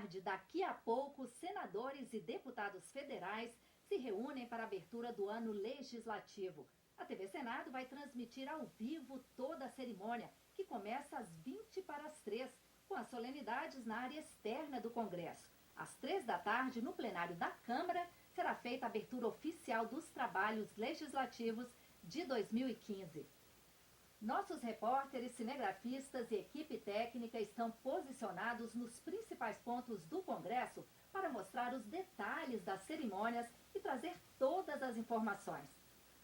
tarde, daqui a pouco, senadores e deputados federais se reúnem para a abertura do ano legislativo. A TV Senado vai transmitir ao vivo toda a cerimônia, que começa às 2:40, com as solenidades na área externa do Congresso. Às 15h, no plenário da Câmara, será feita a abertura oficial dos trabalhos legislativos de 2015. Nossos repórteres, cinegrafistas e equipe técnica estão posicionados nos principais pontos do Congresso para mostrar os detalhes das cerimônias e trazer todas as informações.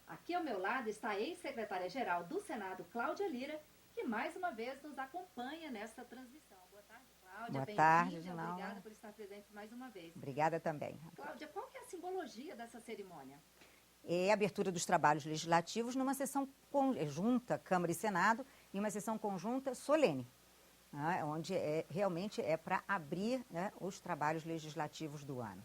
Aqui ao meu lado está a ex-secretária-geral do Senado, Cláudia Lira, que mais uma vez nos acompanha nesta transmissão. Boa tarde, Cláudia. Boa tarde, Ginaula. Obrigada por estar presente mais uma vez. Obrigada também. Cláudia, qual que é a simbologia dessa cerimônia? É a abertura dos trabalhos legislativos numa sessão conjunta, Câmara e Senado, e uma sessão conjunta solene, né, onde realmente é para abrir, né, os trabalhos legislativos do ano.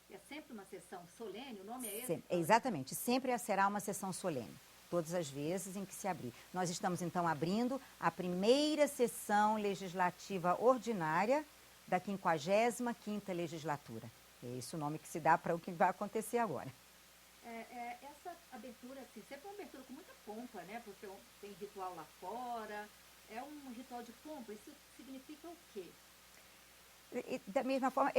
É sempre uma sessão solene? O nome é esse? Sempre, exatamente, sempre será uma sessão solene, todas as vezes em que se abrir. Nós estamos, então, abrindo a primeira sessão legislativa ordinária da 55ª legislatura. É esse o nome que se dá para o que vai acontecer agora. Essa abertura, assim, sempre é uma abertura com muita pompa, né? Porque tem ritual lá fora, é um ritual de pompa. Isso significa o quê? E, da mesma forma,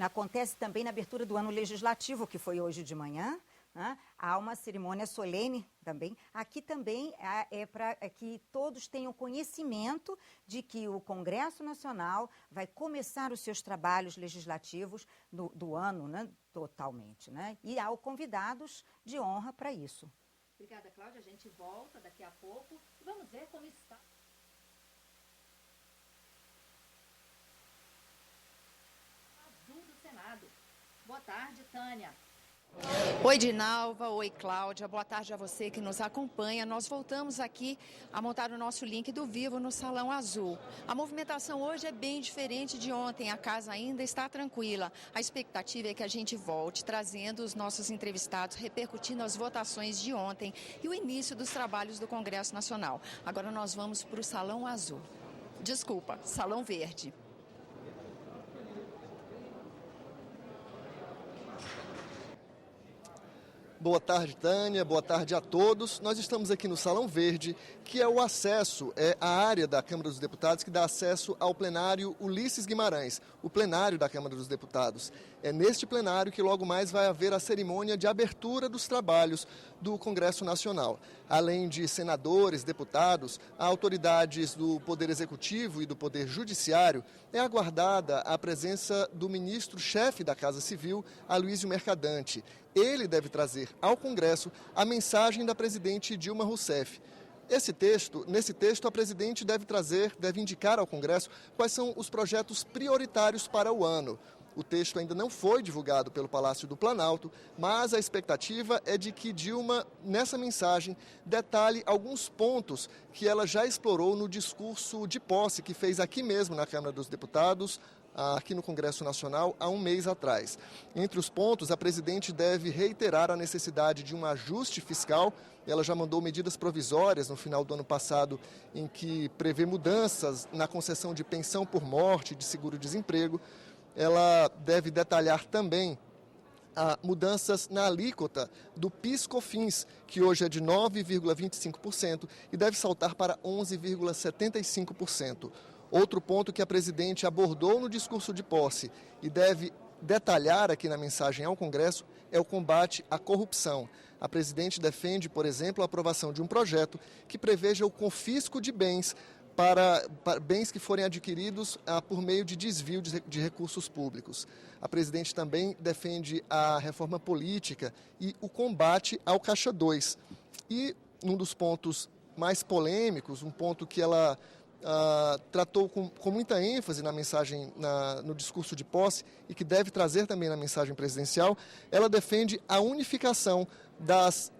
acontece também na abertura do ano legislativo, que foi hoje de manhã, né? Há uma cerimônia solene também. Aqui também é para que todos tenham conhecimento de que o Congresso Nacional vai começar os seus trabalhos legislativos do ano, né? Totalmente, né? E há convidados de honra para isso. Obrigada, Cláudia. A gente volta daqui a pouco. Vamos ver como está. Azul do Senado. Boa tarde, Tânia. Oi, Dinalva. Oi, Cláudia. Boa tarde a você que nos acompanha. Nós voltamos aqui a montar o nosso link do Vivo no Salão Azul. A movimentação hoje é bem diferente de ontem. A casa ainda está tranquila. A expectativa é que a gente volte trazendo os nossos entrevistados, repercutindo as votações de ontem e o início dos trabalhos do Congresso Nacional. Agora nós vamos para o Salão Azul. Desculpa, Salão Verde. Boa tarde, Tânia. Boa tarde a todos. Nós estamos aqui no Salão Verde, que é o acesso, é a área da Câmara dos Deputados que dá acesso ao plenário Ulisses Guimarães, o plenário da Câmara dos Deputados. É neste plenário que logo mais vai haver a cerimônia de abertura dos trabalhos do Congresso Nacional. Além de senadores, deputados, autoridades do Poder Executivo e do Poder Judiciário, é aguardada a presença do ministro-chefe da Casa Civil, Aloysio Mercadante. Ele deve trazer ao Congresso a mensagem da presidente Dilma Rousseff. Nesse texto, a presidente deve indicar ao Congresso quais são os projetos prioritários para o ano. O texto ainda não foi divulgado pelo Palácio do Planalto, mas a expectativa é de que Dilma, nessa mensagem, detalhe alguns pontos que ela já explorou no discurso de posse que fez aqui mesmo na Câmara dos Deputados, aqui no Congresso Nacional, há um mês atrás. Entre os pontos, a presidente deve reiterar a necessidade de um ajuste fiscal. Ela já mandou medidas provisórias no final do ano passado, em que prevê mudanças na concessão de pensão por morte, de seguro-desemprego. Ela deve detalhar também mudanças na alíquota do PIS/COFINS, que hoje é de 9,25% e deve saltar para 11,75%. Outro ponto que a presidente abordou no discurso de posse e deve detalhar aqui na mensagem ao Congresso é o combate à corrupção. A presidente defende, por exemplo, a aprovação de um projeto que preveja o confisco de bens para bens que forem adquiridos por meio de desvio de recursos públicos. A presidente também defende a reforma política e o combate ao Caixa 2. E um dos pontos mais polêmicos, um ponto que ela tratou com muita ênfase na mensagem, no discurso de posse e que deve trazer também na mensagem presidencial, ela defende a unificação das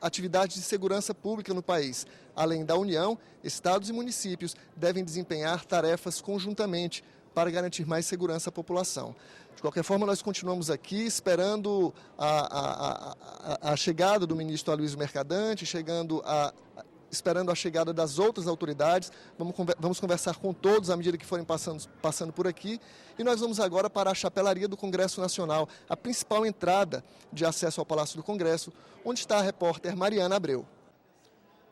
atividades de segurança pública no país. Além da União, estados e municípios devem desempenhar tarefas conjuntamente para garantir mais segurança à população. De qualquer forma, nós continuamos aqui esperando a chegada do ministro Aloysio Mercadante, esperando a chegada das outras autoridades. Vamos conversar com todos à medida que forem passando por aqui. E nós vamos agora para a Chapelaria do Congresso Nacional, a principal entrada de acesso ao Palácio do Congresso, onde está a repórter Mariana Abreu.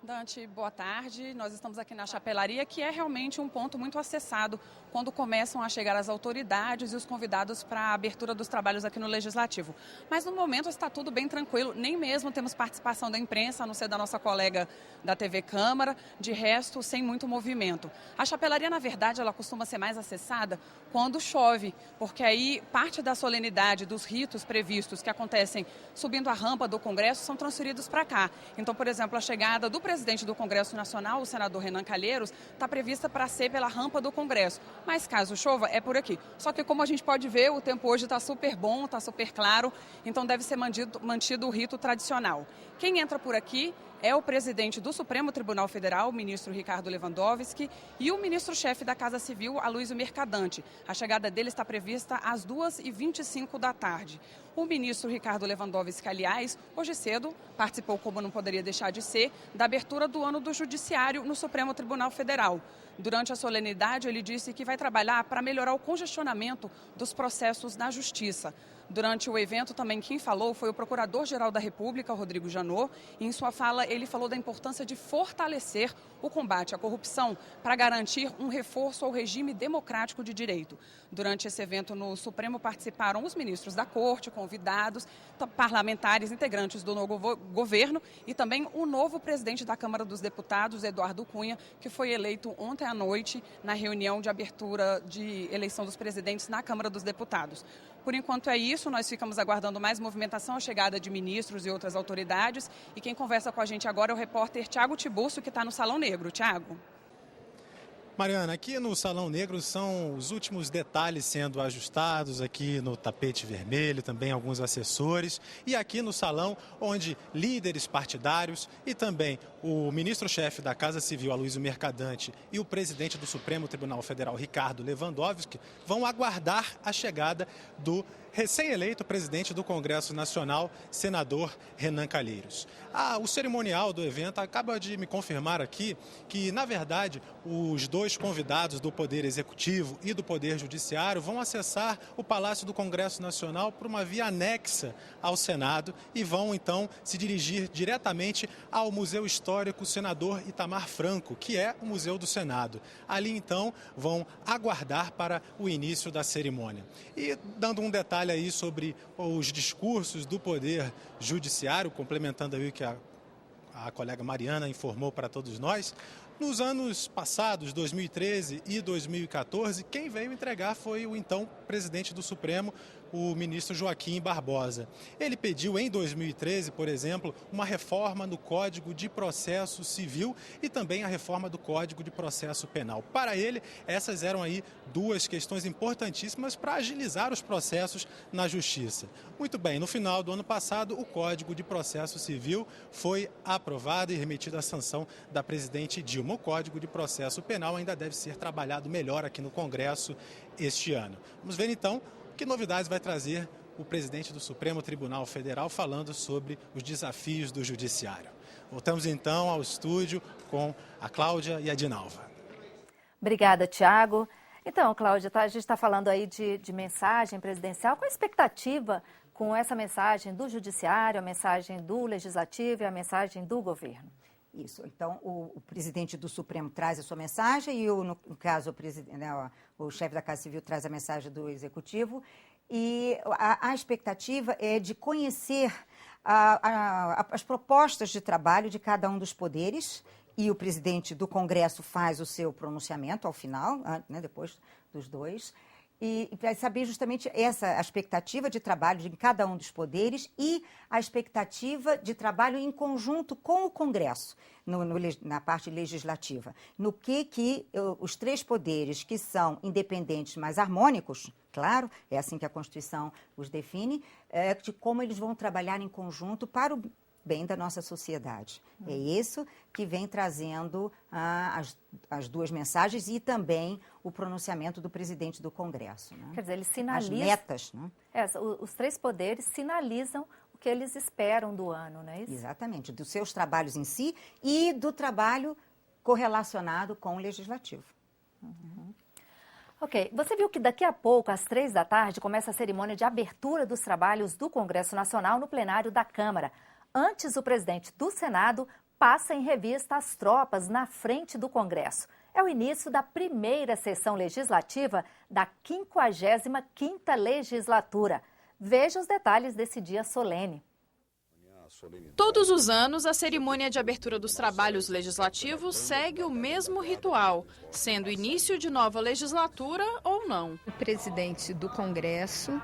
Dante, boa tarde. Nós estamos aqui na Chapelaria, que é realmente um ponto muito acessado quando começam a chegar as autoridades e os convidados para a abertura dos trabalhos aqui no Legislativo. Mas no momento está tudo bem tranquilo, nem mesmo temos participação da imprensa, a não ser da nossa colega da TV Câmara, de resto, sem muito movimento. A Chapelaria, na verdade, ela costuma ser mais acessada quando chove, porque aí parte da solenidade, dos ritos previstos que acontecem subindo a rampa do Congresso são transferidos para cá. Então, por exemplo, a chegada do presidente do Congresso Nacional, o senador Renan Calheiros, está prevista para ser pela rampa do Congresso. Mas caso chova, é por aqui. Só que como a gente pode ver, o tempo hoje está super bom, está super claro, então deve ser mantido o rito tradicional. Quem entra por aqui é o presidente do Supremo Tribunal Federal, o ministro Ricardo Lewandowski, e o ministro-chefe da Casa Civil, Aloysio Mercadante. A chegada dele está prevista às 2h25 da tarde. O ministro Ricardo Lewandowski, aliás, hoje cedo participou, como não poderia deixar de ser, da abertura do ano do Judiciário no Supremo Tribunal Federal. Durante a solenidade, ele disse que vai trabalhar para melhorar o congestionamento dos processos na Justiça. Durante o evento, também quem falou foi o Procurador-Geral da República, Rodrigo Janot, e em sua fala ele falou da importância de fortalecer o combate à corrupção para garantir um reforço ao regime democrático de direito. Durante esse evento no Supremo participaram os ministros da Corte, convidados, parlamentares, integrantes do novo governo e também o novo presidente da Câmara dos Deputados, Eduardo Cunha, que foi eleito ontem à noite na reunião de abertura de eleição dos presidentes na Câmara dos Deputados. Por enquanto é isso, nós ficamos aguardando mais movimentação, a chegada de ministros e outras autoridades. E quem conversa com a gente agora é o repórter Tiago Tiburcio, que está no Salão Negro. Tiago. Mariana, aqui no Salão Negro são os últimos detalhes sendo ajustados, aqui no tapete vermelho, também alguns assessores. E aqui no salão, onde líderes partidários e também o ministro-chefe da Casa Civil, Aloysio Mercadante, e o presidente do Supremo Tribunal Federal, Ricardo Lewandowski, vão aguardar a chegada do recém-eleito presidente do Congresso Nacional, senador Renan Calheiros. O cerimonial do evento acaba de me confirmar aqui que, na verdade, os dois convidados do Poder Executivo e do Poder Judiciário vão acessar o Palácio do Congresso Nacional por uma via anexa ao Senado e vão, então, se dirigir diretamente ao Museu Histórico Senador Itamar Franco, que é o Museu do Senado. Ali, então, vão aguardar para o início da cerimônia. E, dando um detalhe aí sobre os discursos do Poder Judiciário, complementando aí o que a colega Mariana informou para todos nós, nos anos passados, 2013 e 2014, quem veio entregar foi o então presidente do Supremo, o ministro Joaquim Barbosa. Ele pediu em 2013, por exemplo, uma reforma no Código de Processo Civil e também a reforma do Código de Processo Penal. Para ele, essas eram aí duas questões importantíssimas para agilizar os processos na Justiça. Muito bem, no final do ano passado, o Código de Processo Civil foi aprovado e remetido à sanção da presidente Dilma. O Código de Processo Penal ainda deve ser trabalhado melhor aqui no Congresso este ano. Vamos ver então que novidades vai trazer o presidente do Supremo Tribunal Federal falando sobre os desafios do Judiciário. Voltamos então ao estúdio com a Cláudia e a Dinalva. Obrigada, Tiago. Então, Cláudia, a gente está falando aí de mensagem presidencial. Qual a expectativa com essa mensagem do Judiciário, a mensagem do Legislativo e a mensagem do governo? Isso. Então, o presidente do Supremo traz a sua mensagem e, no caso, o chefe da Casa Civil traz a mensagem do Executivo. E a expectativa é de conhecer as propostas de trabalho de cada um dos poderes, e o presidente do Congresso faz o seu pronunciamento ao final, depois dos dois. E para saber justamente essa expectativa de trabalho de cada um dos poderes e a expectativa de trabalho em conjunto com o Congresso, na parte legislativa. No que os três poderes que são independentes, mas harmônicos, claro, é assim que a Constituição os define, de como eles vão trabalhar em conjunto para o bem da nossa sociedade. É isso que vem trazendo as duas mensagens e também o pronunciamento do presidente do Congresso. Né? Quer dizer, eles sinalizam... As metas. Né? Os três poderes sinalizam o que eles esperam do ano, não é isso? Exatamente, dos seus trabalhos em si e do trabalho correlacionado com o Legislativo. Ok, você viu que daqui a pouco, às 15h, começa a cerimônia de abertura dos trabalhos do Congresso Nacional no plenário da Câmara. Antes, o presidente do Senado passa em revista as tropas na frente do Congresso. É o início da primeira sessão legislativa da 55ª legislatura. Veja os detalhes desse dia solene. Todos os anos, a cerimônia de abertura dos trabalhos legislativos segue o mesmo ritual, sendo início de nova legislatura ou não. O presidente do Congresso,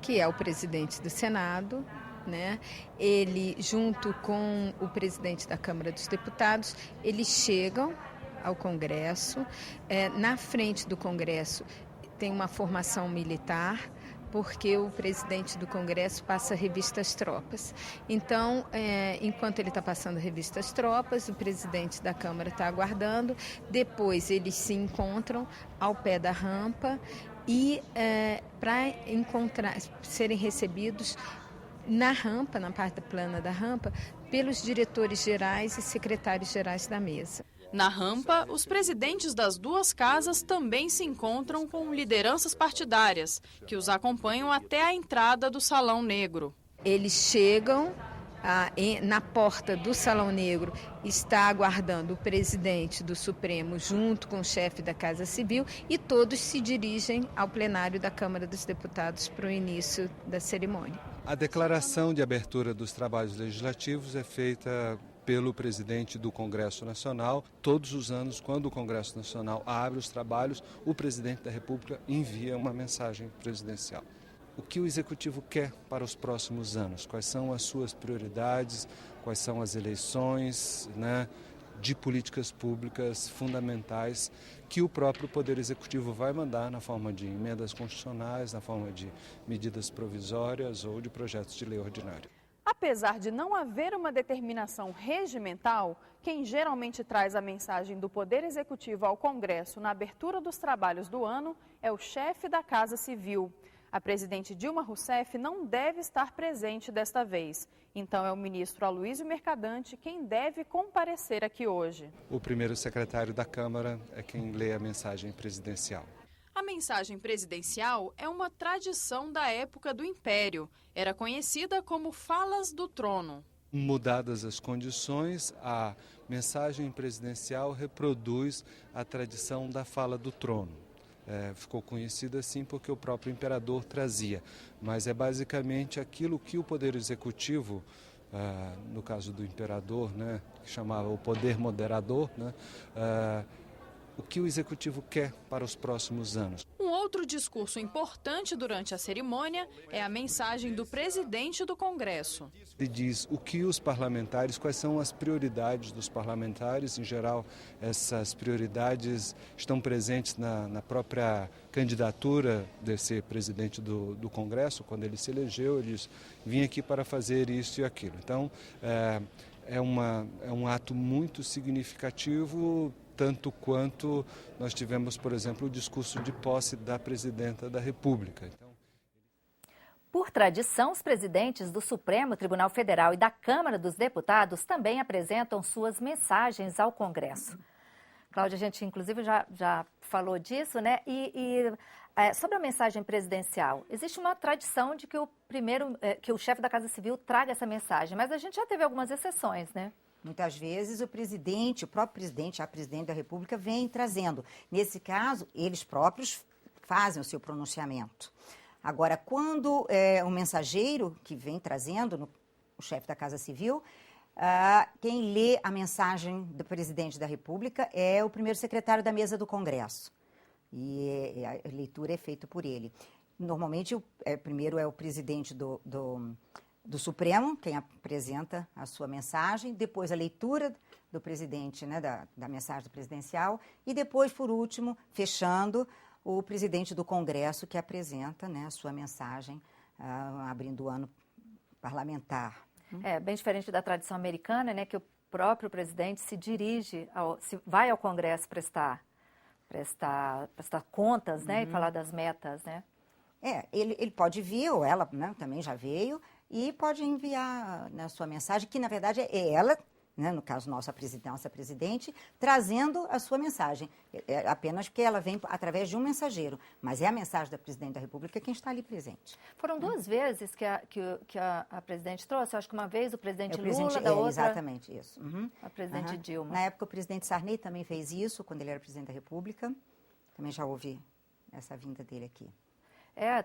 que é o presidente do Senado, né, ele, junto com o presidente da Câmara dos Deputados, eles chegam ao Congresso. Na frente do Congresso tem uma formação militar, porque o presidente do Congresso passa a revista às tropas. Então, enquanto ele está passando a revista às tropas, o presidente da Câmara está aguardando, depois eles se encontram ao pé da rampa e para serem recebidos na rampa, na parte plana da rampa, pelos diretores gerais e secretários gerais da mesa. Na rampa, os presidentes das duas casas também se encontram com lideranças partidárias, que os acompanham até a entrada do Salão Negro. Eles chegam na porta do Salão Negro, está aguardando o presidente do Supremo junto com o chefe da Casa Civil e todos se dirigem ao plenário da Câmara dos Deputados para o início da cerimônia. A declaração de abertura dos trabalhos legislativos é feita pelo presidente do Congresso Nacional. Todos os anos, quando o Congresso Nacional abre os trabalhos, o presidente da República envia uma mensagem presidencial. O que o Executivo quer para os próximos anos? Quais são as suas prioridades? Quais são as eleições, de políticas públicas fundamentais que o próprio Poder Executivo vai mandar na forma de emendas constitucionais, na forma de medidas provisórias ou de projetos de lei ordinária. Apesar de não haver uma determinação regimental, quem geralmente traz a mensagem do Poder Executivo ao Congresso na abertura dos trabalhos do ano é o chefe da Casa Civil. A presidente Dilma Rousseff não deve estar presente desta vez. Então é o ministro Aloysio Mercadante quem deve comparecer aqui hoje. O primeiro secretário da Câmara é quem lê a mensagem presidencial. A mensagem presidencial é uma tradição da época do Império. Era conhecida como Falas do Trono. Mudadas as condições, a mensagem presidencial reproduz a tradição da fala do trono. Ficou conhecida assim porque o próprio imperador trazia, mas é basicamente aquilo que o Poder Executivo, no caso do imperador, que chamava o poder moderador, o que o Executivo quer para os próximos anos. Um outro discurso importante durante a cerimônia é a mensagem do presidente do Congresso. Ele diz o que os parlamentares, quais são as prioridades dos parlamentares. Em geral, essas prioridades estão presentes na própria candidatura desse presidente do Congresso. Quando ele se elegeu, ele disse: vim aqui para fazer isso e aquilo. Então, é um ato muito significativo, tanto quanto nós tivemos, por exemplo, o discurso de posse da presidenta da República. Por tradição, os presidentes do Supremo Tribunal Federal e da Câmara dos Deputados também apresentam suas mensagens ao Congresso. Cláudia, a gente inclusive já falou disso, né? Sobre a mensagem presidencial, existe uma tradição de que que o chefe da Casa Civil traga essa mensagem, mas a gente já teve algumas exceções, né? Muitas vezes o próprio presidente, a presidente da República vem trazendo. Nesse caso, eles próprios fazem o seu pronunciamento. Agora, quando é um mensageiro que vem trazendo, o chefe da Casa Civil, quem lê a mensagem do presidente da República é o primeiro secretário da mesa do Congresso. E a leitura é feita por ele. Normalmente, primeiro é o presidente do Supremo, quem apresenta a sua mensagem, depois a leitura do presidente, da mensagem presidencial, e depois, por último, fechando, o presidente do Congresso, que apresenta a sua mensagem, abrindo o ano parlamentar. Bem diferente da tradição americana, né, que o próprio presidente se vai ao Congresso prestar contas, né, e falar das metas, né? Ele pode vir, ou ela também já veio, e pode enviar na sua mensagem, que na verdade é ela, né, no caso nossa presidente, trazendo a sua mensagem. Apenas porque ela vem através de um mensageiro, mas é a mensagem da presidente da República quem está ali presente. Foram 2 vezes que a presidente trouxe, acho que uma vez o presidente Lula, da outra... Exatamente, isso. A presidente Dilma. Na época o presidente Sarney também fez isso, quando ele era presidente da República. Também já houve essa vinda dele aqui.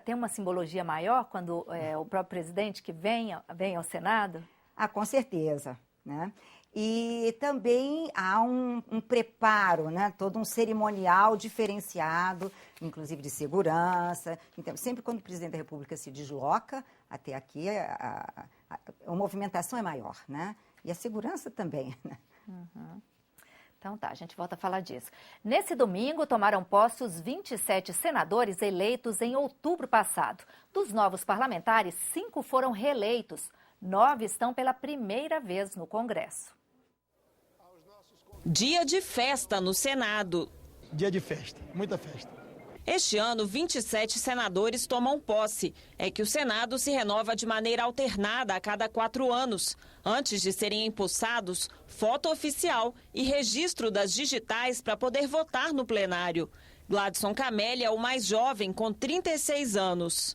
Tem uma simbologia maior quando o próprio presidente que vem ao Senado? Com certeza, né? E também há um preparo, né? Todo um cerimonial diferenciado, inclusive de segurança. Então, sempre quando o presidente da República se desloca até aqui, a movimentação é maior, né? E a segurança também, né? Uhum. Então tá, a gente volta a falar disso. Nesse domingo, tomaram posse os 27 senadores eleitos em outubro passado. Dos novos parlamentares, 5 foram reeleitos. 9 estão pela primeira vez no Congresso. Dia de festa no Senado. Dia de festa, muita festa. Este ano, 27 senadores tomam posse. É que o Senado se renova de maneira alternada a cada 4 anos. Antes de serem empossados, foto oficial e registro das digitais para poder votar no plenário. Gladson Camelli é o mais jovem, com 36 anos.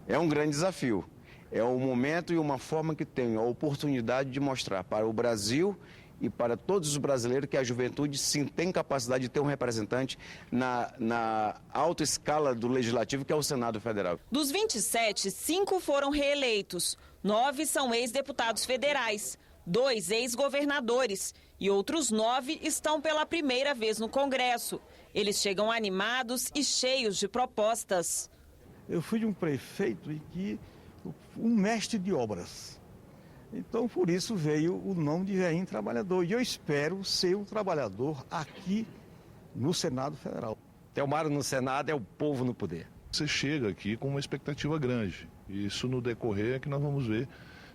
É um grande desafio. É um momento e uma forma que tenho a oportunidade de mostrar para o Brasil e para todos os brasileiros que a juventude sim tem capacidade de ter um representante na alta escala do Legislativo, que é o Senado Federal. Dos 27, 5 foram reeleitos. 9 são ex-deputados federais, 2 ex-governadores e outros 9 estão pela primeira vez no Congresso. Eles chegam animados e cheios de propostas. Eu fui de um prefeito um mestre de obras. Então, por isso veio o nome de velhinho trabalhador. E eu espero ser um trabalhador aqui no Senado Federal. Telmaro no Senado é o povo no poder. Você chega aqui com uma expectativa grande. E isso no decorrer é que nós vamos ver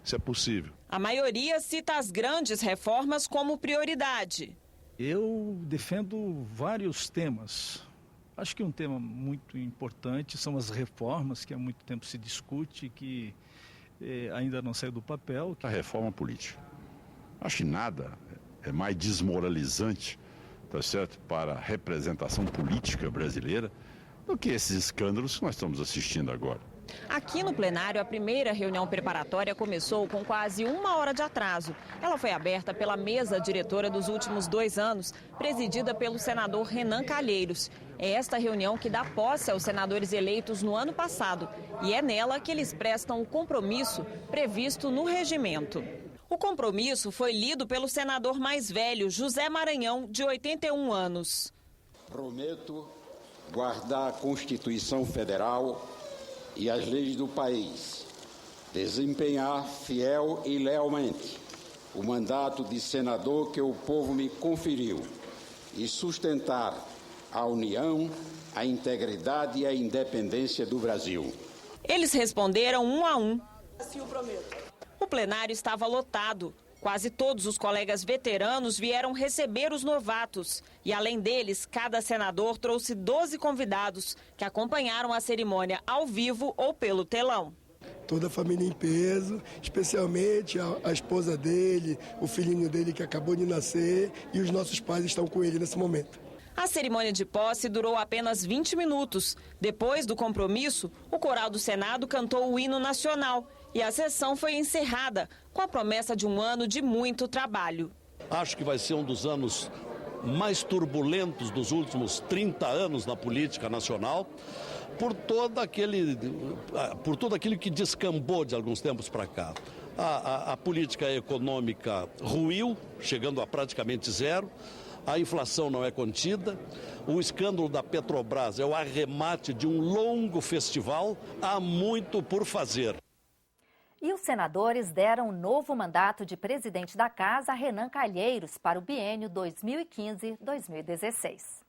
se é possível. A maioria cita as grandes reformas como prioridade. Eu defendo vários temas. Acho que um tema muito importante são as reformas, que há muito tempo se discute, que ainda não saiu do papel. A reforma política. Acho que nada é mais desmoralizante, tá certo, para a representação política brasileira do que esses escândalos que nós estamos assistindo agora. Aqui no plenário, a primeira reunião preparatória começou com quase 1 hora de atraso. Ela foi aberta pela mesa diretora dos últimos 2 anos, presidida pelo senador Renan Calheiros. É esta reunião que dá posse aos senadores eleitos no ano passado e é nela que eles prestam o compromisso previsto no regimento. O compromisso foi lido pelo senador mais velho, José Maranhão, de 81 anos. Prometo guardar a Constituição Federal e as leis do país, desempenhar fiel e lealmente o mandato de senador que o povo me conferiu e sustentar a união, a integridade e a independência do Brasil. Eles responderam 1 a 1. Assim o prometo. O plenário estava lotado. Quase todos os colegas veteranos vieram receber os novatos. E, além deles, cada senador trouxe 12 convidados que acompanharam a cerimônia ao vivo ou pelo telão. Toda a família em peso, especialmente a esposa dele, o filhinho dele que acabou de nascer e os nossos pais estão com ele nesse momento. A cerimônia de posse durou apenas 20 minutos. Depois do compromisso, o coral do Senado cantou o hino nacional e a sessão foi encerrada com a promessa de um ano de muito trabalho. Acho que vai ser um dos anos mais turbulentos dos últimos 30 anos na política nacional, por todo aquilo que descambou de alguns tempos para cá. A política econômica ruiu, chegando a praticamente zero. A inflação não é contida, o escândalo da Petrobras é o arremate de um longo festival, há muito por fazer. E os senadores deram um novo mandato de presidente da Casa a Renan Calheiros para o biênio 2015-2016.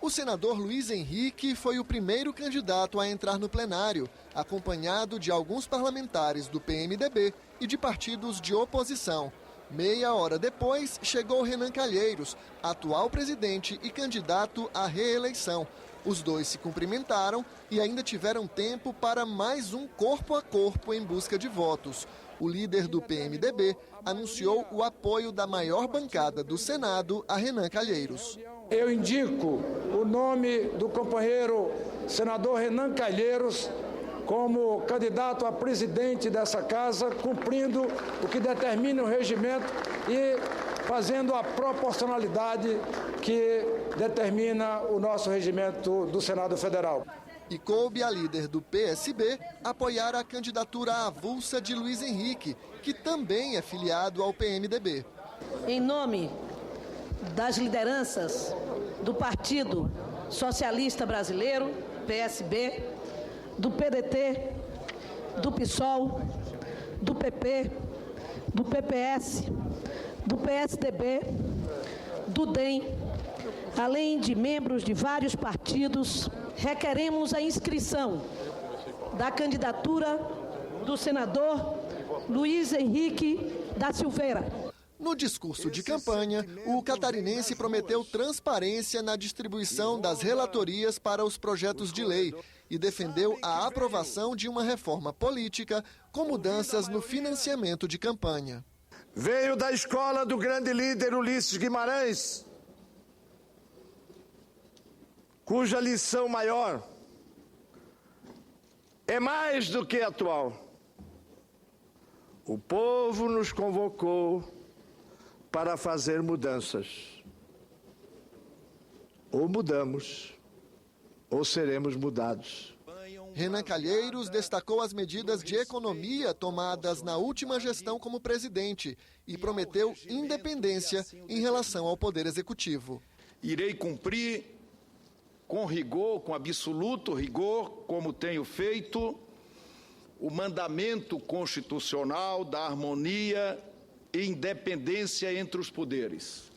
O senador Luiz Henrique foi o primeiro candidato a entrar no plenário, acompanhado de alguns parlamentares do PMDB e de partidos de oposição. Meia hora depois, chegou Renan Calheiros, atual presidente e candidato à reeleição. Os dois se cumprimentaram e ainda tiveram tempo para mais um corpo a corpo em busca de votos. O líder do PMDB anunciou o apoio da maior bancada do Senado a Renan Calheiros. Eu indico o nome do companheiro senador Renan Calheiros como candidato a presidente dessa casa, cumprindo o que determina o regimento e fazendo a proporcionalidade que determina o nosso regimento do Senado Federal. E coube à líder do PSB apoiar a candidatura avulsa de Luiz Henrique, que também é filiado ao PMDB. Em nome das lideranças do Partido Socialista Brasileiro, PSB, do PDT, do PSOL, do PP, do PPS, do PSDB, do DEM, além de membros de vários partidos, requeremos a inscrição da candidatura do senador Luiz Henrique da Silveira. No discurso de campanha, o catarinense prometeu transparência na distribuição das relatorias para os projetos de lei e defendeu a aprovação de uma reforma política com mudanças no financiamento de campanha. Veio da escola do grande líder Ulisses Guimarães, cuja lição maior é mais do que atual. O povo nos convocou para fazer mudanças. Ou mudamos, ou seremos mudados. Renan Calheiros destacou as medidas de economia tomadas na última gestão como presidente e prometeu independência em relação ao Poder Executivo. Irei cumprir com rigor, com absoluto rigor, como tenho feito, o mandamento constitucional da harmonia e independência entre os poderes.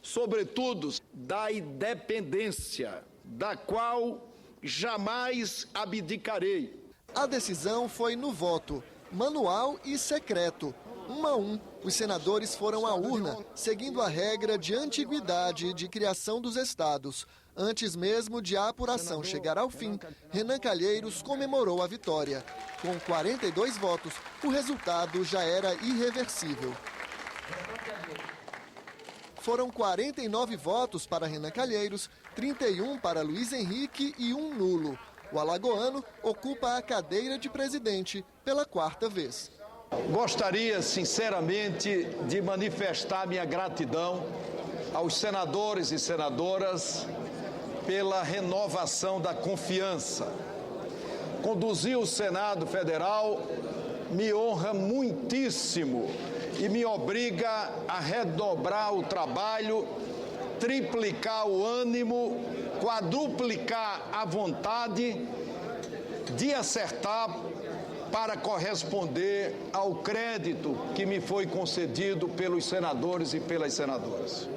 Sobretudo, da independência, da qual jamais abdicarei. A decisão foi no voto, manual e secreto. 1 a 1, os senadores foram à urna, seguindo a regra de antiguidade de criação dos estados. Antes mesmo de a apuração chegar ao fim, Renan Calheiros comemorou a vitória. Com 42 votos, o resultado já era irreversível. Foram 49 votos para Renan Calheiros, 31 para Luiz Henrique e 1 nulo. O alagoano ocupa a cadeira de presidente pela 4ª vez. Gostaria, sinceramente, de manifestar minha gratidão aos senadores e senadoras pela renovação da confiança. Conduzir o Senado Federal me honra muitíssimo e me obriga a redobrar o trabalho, triplicar o ânimo, quadruplicar a vontade de acertar para corresponder ao crédito que me foi concedido pelos senadores e pelas senadoras.